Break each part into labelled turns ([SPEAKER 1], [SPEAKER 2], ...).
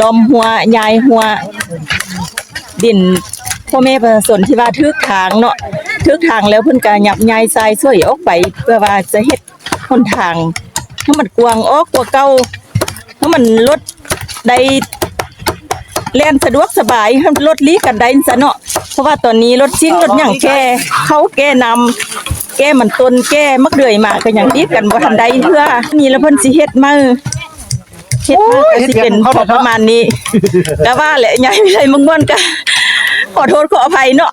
[SPEAKER 1] ล้อมหัวยายหัวดินพ่อแม่ประชาชนที่ว่าทึกทางเนาะทึกทางแล้วเพิ่นก็ยับยายทรายช่วยออกไปเพื่อว่าจะเฮ็ดหนทางให้มันกว้างออกกว่าเก่าให้มันรถได้แล่นสะดวกสบายให้รถลีกันได้ซะเนาะเพราะว่าตอนนี้รถซิ่งรถหยังแก่เขาแก่นำแก่มันต้นแก่มักเดือยมาก็หยังอีกกันบ่ทันใดเทื่อนี่แล้วเพิ่นสิเฮ็ดมาก็สิเป็นประมาณนี้ก็ว่าแหละยายมีอะไรม่วนๆก็ขอโทษขออภัยเนาะ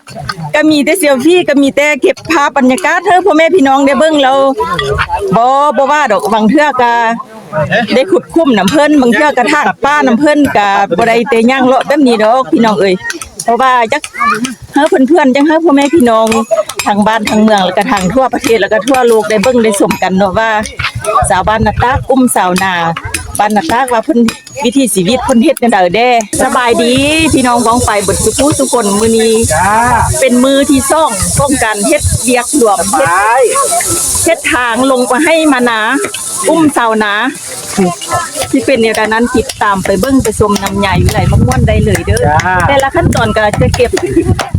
[SPEAKER 1] ก็มีแต่เซลฟี่ก็มีแต่เก็บภาพบรรยากาศเธอพ่อแม่พี่น้องได้เบิ่งแล้วบ่ว่าดอกบางเทื่อก็ได้ขุดคุ้มน้ำเพิ่นบางเทื่อก็ทางป้าน้ำเพิ่นก็บ่ได้แต่ย่างเลาะแบบนี้ดอกพี่น้องเอ้ยเพราะว่าจักเฮาเพื่อนๆจังเฮาพ่อแม่พี่น้องทางบ้านทางเมืองแล้วก็ทางทั่วประเทศแล้วก็ทั่วโลกได้เบิ่งได้ชมกันเนาะว่าสาวบ้านนาตากอุ้มสาวนาบ้านนาตากว่าเพิ่นวิถีชีวิตเพิ่นเฮ็ดจังได๋เด้สบายดีพี่น้องพ้องไปเบิดทุกคนมื้อนี้เป็นมื้อที่2ของการเฮ็ดเวียกรวมเฮ็ดทางลงไปให้มานาอุ้มสาวนาที่เป็นในนั้นติดตามไปเบิ่งไปชมน้ำใหญ่วิไลม่วนได้เลยเด้อแต่ละขั้นตอนก็จะเก็บ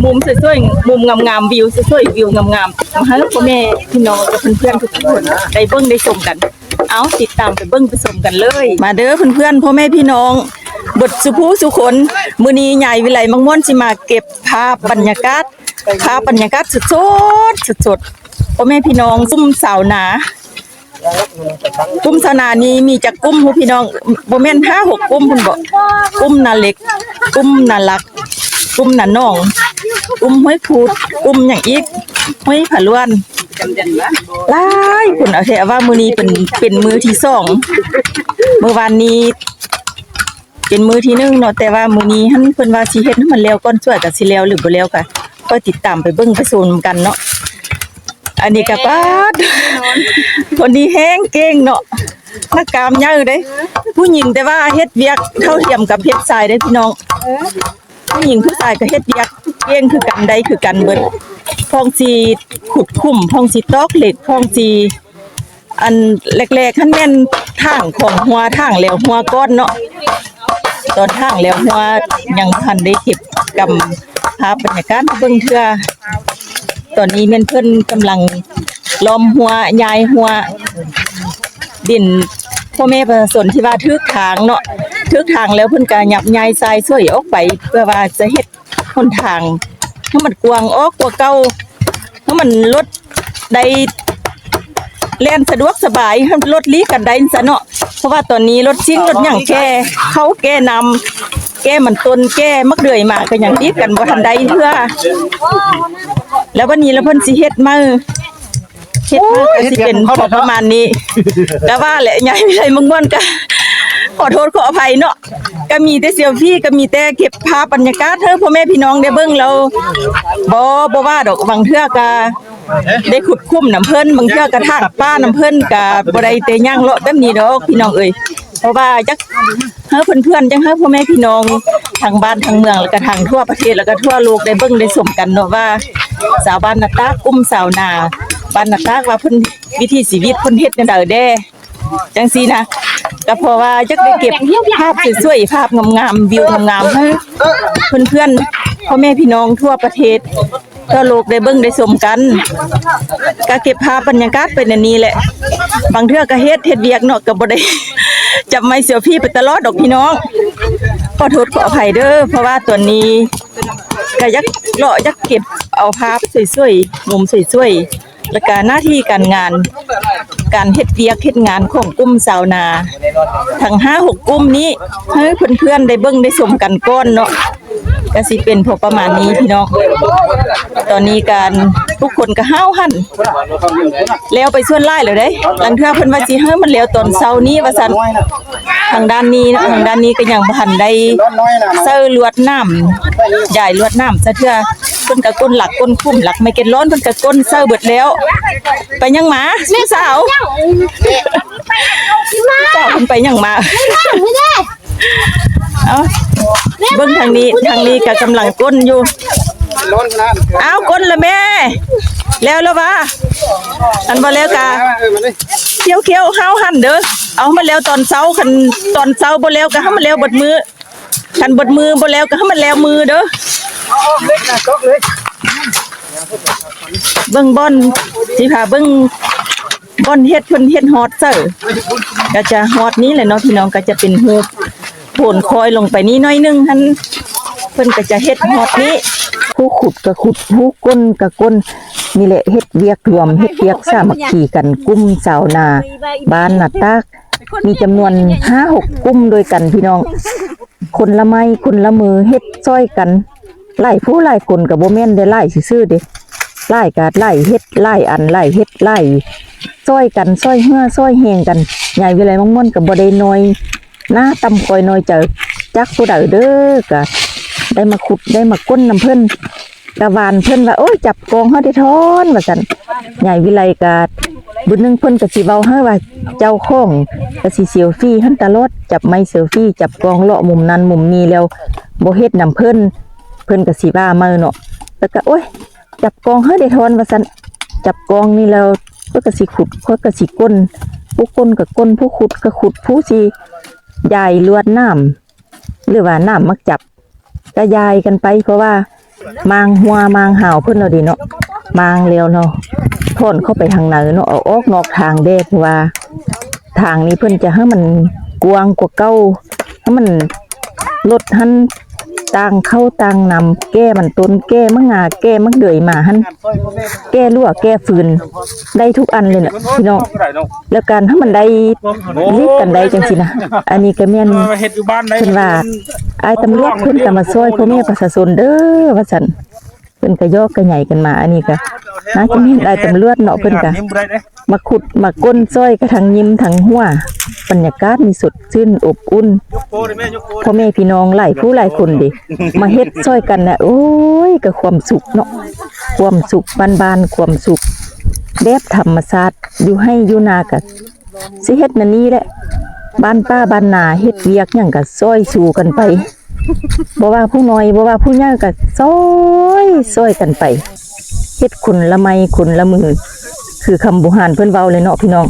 [SPEAKER 1] มุมสวยๆมุมงามๆวิวสวยๆวิวงามๆมาให้พ่อแม่พี่น้องกับเพื่อนๆทุกคนได้เบิ่งได้ชมกันเอาติดตามไปเบิ่งไปชมกันเลยมาเด้อเพื่อนๆพ่อแม่พี่น้องเบิดสุผู้สุคนมื้อนี้ใหญ่วิไลม่วนสิมาเก็บภาพบรรยากาศสดๆพ่อแม่พี่น้องซุ่มสาวนากุ้มสนานี้มีจักกุ้มพี่น้องบ่แม่น 5-6 กุ้มพุ่นบ่กุ้มนาเล็กกุ้มนาลักกุ้มนาน้องกุ้มห้อยคูดกุ้มหยังอีกห้อยผาล้วนหลายพุ่นเอาแท้ว่ามื้อนี้เป็นมื้อที่2มื้อวานนี้เป็นมื้อที่1เนาะแต่ว่ามื้อนี้หั่นเพิ่นว่าสิเฮ็ดให้มันแล้วก่อนช่วยก็สิแล้วหรือบ่แล้วก็ค่อยติดตามไปเบิ่งไปชมกันเนาะอันนี้ก็ปาดคนนี้แห้งเก่งเนาะนักกามยาวเด้ผู้หญิงแต่ว่าเฮ็ดเวียกเท่าเทียมกับเฮ็ดชายเด้พี่น้องผู้หญิงผู้ชายก็เฮ็ดเวียกเก่งคือกันได้คือกันเบิดพ้องสิขุดคุ้มพ้องสิตอกเหล็กพ้องสิอันแรกๆคั่นแม่นทางของหัวทางแล้วหัวก้อนเนาะตอนทางแล้วหัวยังทันได้เก็บกำภาพบรรยากาศเบิ่งเทื่อตอนนี้แม่นเพิ่นกำลังล้อมหัวยายหัวดินพ่อแม่ประชาชนที่ว่าทึกทางเนาะทึกทางแล้วเพิ่นก็ยับยายทรายช่วยออกไปเพื่อว่าจะเฮ็ดหนทางให้มันกว้างออกกว่าเก่าให้มันรถได้แล่นสะดวกสบายให้รถลีกันได้ซะเนาะเพราะว่าตอนนี้รถซิ่งรถหยังแก่เขาแก่นำแก่มันต้นแก่มักเดือยมาก็หยังอีกกันบ่ทันใดเทื่อแล้ววันนี้แล้วเพิ่นสิเฮ็ดมาก็สิเป็นประมาณนี้ก็ว่าแหละยายมีอะไรม่วนๆก็ขอโทษขออภัยเนาะก็มีแต่เซลฟี่ก็มีแต่เก็บภาพบรรยากาศเธอพ่อแม่พี่น้องได้เบิ่งแล้วบ่ว่าดอกบางเทื่อก็ได้ขุดคุ้มน้ำเพิ่นบางเทื่อก็ทางป้าน้ำเพิ่นก็บ่ได้แต่ย่างเลาะแบบนี้ดอกพี่น้องเอ้ยเพราะว่าจักเฮาเพื่อนๆจังเฮาพ่อแม่พี่น้องทางบ้านทางเมืองแล้วก็ทางทั่วประเทศแล้วก็ทั่วโลกได้เบิ่งได้ชมกันเนาะว่าสาวบ้านนาตากอุ้มสาวนาบ้านนาตากว่าเพิ่นวิถีชีวิตเพิ่นเฮ็ดจังได๋เด้จังซี่นะก็เพราะว่าจักได้เก็บภาพสวยๆภาพงามๆวิวงามๆให้เพื่อนๆพ่อแม่พี่น้องทั่วประเทศทั่วโลกได้เบิ่งได้ชมกันก็เก็บภาพบรรยากาศเป็นอันนี้แหละบางเทื่อก็เฮ็ดเวียกเนาะก็บ่ได้จับไม้เซลฟี่ไปตลอดดอกพี่น้องขอโทษขออภัยเด้อเพราะว่าตัวนี้ก็ยักเลาะยักเก็บเอาภาพสวยๆมุมสวยๆแล้วก็หน้าที่การงานการเฮ็ดเวียกเฮ็ดงานของกลุ่มสาวนาทั้ง 5-6 กลุ่มนี้ให้เพื่อนๆได้เบิ่งได้ชมกันก่อนเนาะก็สิเป็นพอประมาณนี้พี่น้องตอนนี้การทุกคนก็ห้าวหั่นแล้วไปส่วนหลายแล้วเด้ลังเทื่อเพิ่นว่าสิเฮ้มันแล้วตอนเช้านี้ว่าซั่นทางด้านนี้นะทางด้านนี้ก็ยังบ่ทันได้เซอลวดน้ำย้ายลวดน้ำซะเทื่อเพิ่นก็ก้นหลักก้นคุ้มหลักไม่เก็ดร้อนเพิ่นก็ก้นเซอเบิดแล้วไปยังมาผู้สาวเจ้าเพิ่นไปยังมาเอาเบิ่งทางนี้ก็กำลังก้นอยู่เอาก้นละแม่แล้ววะอันบ่แล้วกะเคี้ยวๆห้าวหั่นเด้อเอามาแล้วตอนเช้าคันตอนเช้าบ่แล้วก็ให้มาแล้วเบิดมื้อ คันบดมือบ่แล้วก็ให้มันแล้วมือเด้อเบิ่งบ่อนสิพาเบิ่งบ่อนเฮ็ดเพิ่นเฮ็ดฮอดเซอร์ก็จะฮอดนี้แหละเนาะพี่น้องก็จะเป็นรูปโผล่คอยลงไปนี้น้อยนึงหั่นเพิ่นก็จะเฮ็ดฮอดนี้ผู้ขุดก็ขุดผู้ก้นก็ก้นนี่แหละเฮ็ดเวียกรวมเฮ็ดเวียกสามัคคีกันกลุ่มชาวนาบ้านนาตากมีจำนวน 5-6 กลุ่มด้วยกันพี่น้องคนละไม้คนละมือเฮ็ดซ้อยกันหลายผู้หลายคนก็บ่แม่นได้หลายซื่อๆเด้หลายก็หลายเฮ็ดหลายอันหลายเฮ็ดหลายซ้อยกันซ้อยเหือซ้อยแฮงกันใหญ่วิไลม่อนก็บ่ได้น้อยหน้าตำคอยน้อยจักผู้ใดเด้อก็ได้มาขุดได้มาก้นน้ำเพิ่นกะวานเพิ่นว่าโอ้ยจับกองเฮาได้ทอนว่าซั่นใหญ่วิไลก็บุญนึงเพิ่นก็สิเว้าให้ว่าเจ้าของก็สิเซลฟี่หั่นตลอดจับไม้เซลฟี่จับกองเลาะมุมนั้นมุมนี้แล้วบ่เฮ็ดนำเพิ่นก็สิว่ามาเนาะแล้วก็โอ้ยจับกองเฮาได้ทอนว่าซั่นจับกองนี่แล้วเพิ่นก็สิขุดเพิ่นก็สิก้นผู้ก้นก็ก้นผู้ขุดก็ขุดผู้สิยายลวดน้ำหรือว่าน้ำมักจับก็ยายกันไปเพราะว่ามางหัวมางห่าวเพิ่นเอาดิเนาะมางแล้วเนาะทนเข้าไปทางไหนเนาะเอาออกนอกทางเด้เพราะว่าทางนี้เพิ่นจะให้มันกว้างกว่าเก่าให้มันลดหันต่างเข้าต่างนำแก้มันต้นแก้มะงาแก้มะเดือยมาหันแก้รั่วแก้ฟืนได้ทุกอันเลยน่ะพี่น้องแล้วการให้มันได้รีบกันได้จังซี่นะอันนี้ก็แม่นเพิ่นว่าอ้ายตำรวจเพิ่นก็มาช่วยพ่อแม่ประชาชนเด้อว่าซั่นเพิ่นก็ยอกก็ใหญ่กันมาอันนี้ก็น่าจะมีอ้ายตำรวจเนาะเพิ่นก็มาขุดมาก้นซ้อยกระทั้งยิ้มทั้งหัวบรรยากาศมีสดชื่นอบอุ่นพ่อแม่พี่น้องหลายผู้หลายคนดิมาเฮ็ดซ้อยกันน่ะโอ้ยก็ความสุขเนาะความสุขบ้านๆความสุขแบบธรรมชาติอยู่ให้อยู่นาก็สิเฮ็ดนั่นนี่แหละบ้านป้าบ้านนาเฮ็ดเวียกหยังก็ซ้อยสู่กันไปบ่ว่าผู้น้อยบ่ว่าผู้ใหญ่ก็ซ้อยกันไปเฮ็ดคนละไม้คนละมือคือคำโบราณเพิ่นเว้าเลยเนาะพี่น้อง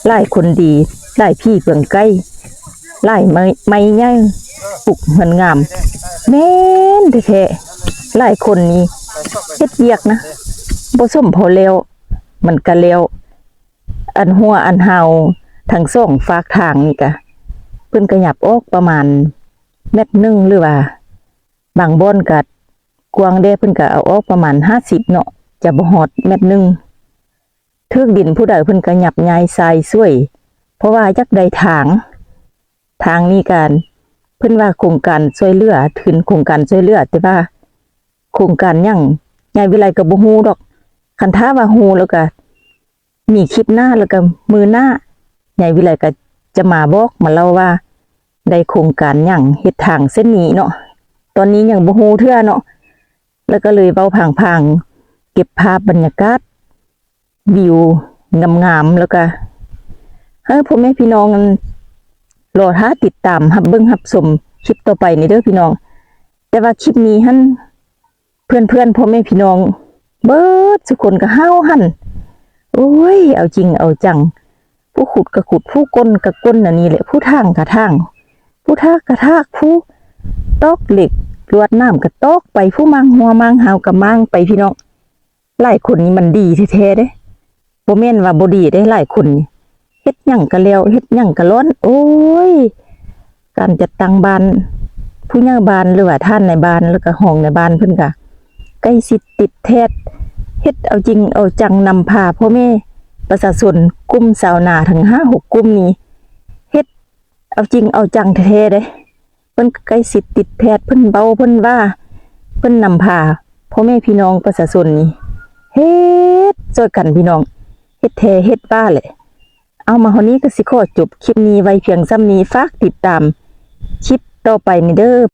[SPEAKER 1] หลายคนดีหลายพี่เปลืองใกล้หลายไม้ใหญ่ปลูกเงินงามแม่นแท้ๆหลายคนนี้เฮ็ดเวียกนะบ่สมพอแล้วมันก็แล้วอันหัวอันเฮาทั้งสองฝากทางนี่ก็เพิ่นก็หยับออกประมาณเม็ดนึงหรือว่าบางบ่อนก็กว้างเด้เพิ่นก็เอาออกประมาณ50เนาะจะบ่ฮอดเม็ดนึงทึกดินผู้ใดเพิ่นก็หยับยายทรายช่วยเพราะว่าจักได้ทางนี้การเพิ่นว่าโครงการช่วยเหลือถึงโครงการช่วยเหลือแต่ว่าโครงการหยังยายวิไลก็บ่ฮู้ดอกคันถ้าว่าฮู้แล้วก็มีคลิปหน้าแล้วก็มือหน้ายายวิไลก็จะมาบอกมาเล่าว่าได้โครงการหยังเฮ็ดทางเส้นนี้เนาะตอนนี้ยังบ่ฮู้เทื่อเนาะแล้วก็เลยเว้าพางๆเก็บภาพบรรยากาศวิวงามๆแล้วก็พ่อแม่พี่น้องรอท่าติดตามรับเบิ่งรับชมคลิปต่อไปนี่เด้อพี่น้องแต่ว่าคลิปนี้หั่นเพื่อนๆพ่อแม่พี่น้องเบิดทุกคนก็ห้าวหั่นโอ้ยเอาจริงเอาจังผู้ขุดก็ขุดผู้ก้นก็ก้นอันนี้แหละผู้ทางก็ทางผู้ทากก็ทากผู้ตอกเหล็กลวดน้ำก็ตอกไปผู้มังหัวมังหาวก็มังไปพี่น้องหลายคนนี่มันดีแท้ๆเด้บ่แม่นว่าบ่ดีได้หลายคนนี่เฮ็ดหยังก็แล้วเฮ็ดหยังก็ร้อนโอ้ยการจัดตั้งบ้านผู้ใหญ่บ้านหรือว่าท่านในบ้านแล้วก็ห้องในบ้านเพิ่นก็ใกล้ชิดติดแท้เฮ็ดเอาจริงเอาจังนำพาพ่อแม่ประชาชนกลุ่มชาวนาทั้ง5-6กลุ่มนี้เฮ็ดเอาจริงเอาจังแท้ๆเด้เพิ่นใกล้ชิดติดแท้เพิ่นเบาเพิ่นว่าเพิ่นนำพาพ่อแม่พี่น้องประชาชนนี่เฮ็ดช่วยกันพี่น้องเฮ็ดแท้เฮ็ดบ้าแหละเอามาวันนี้ก็สิขอจบคลิปนี้ไว้เพียงซ้ำนี้ฝากติดตามคลิปต่อไปนี่เด้อ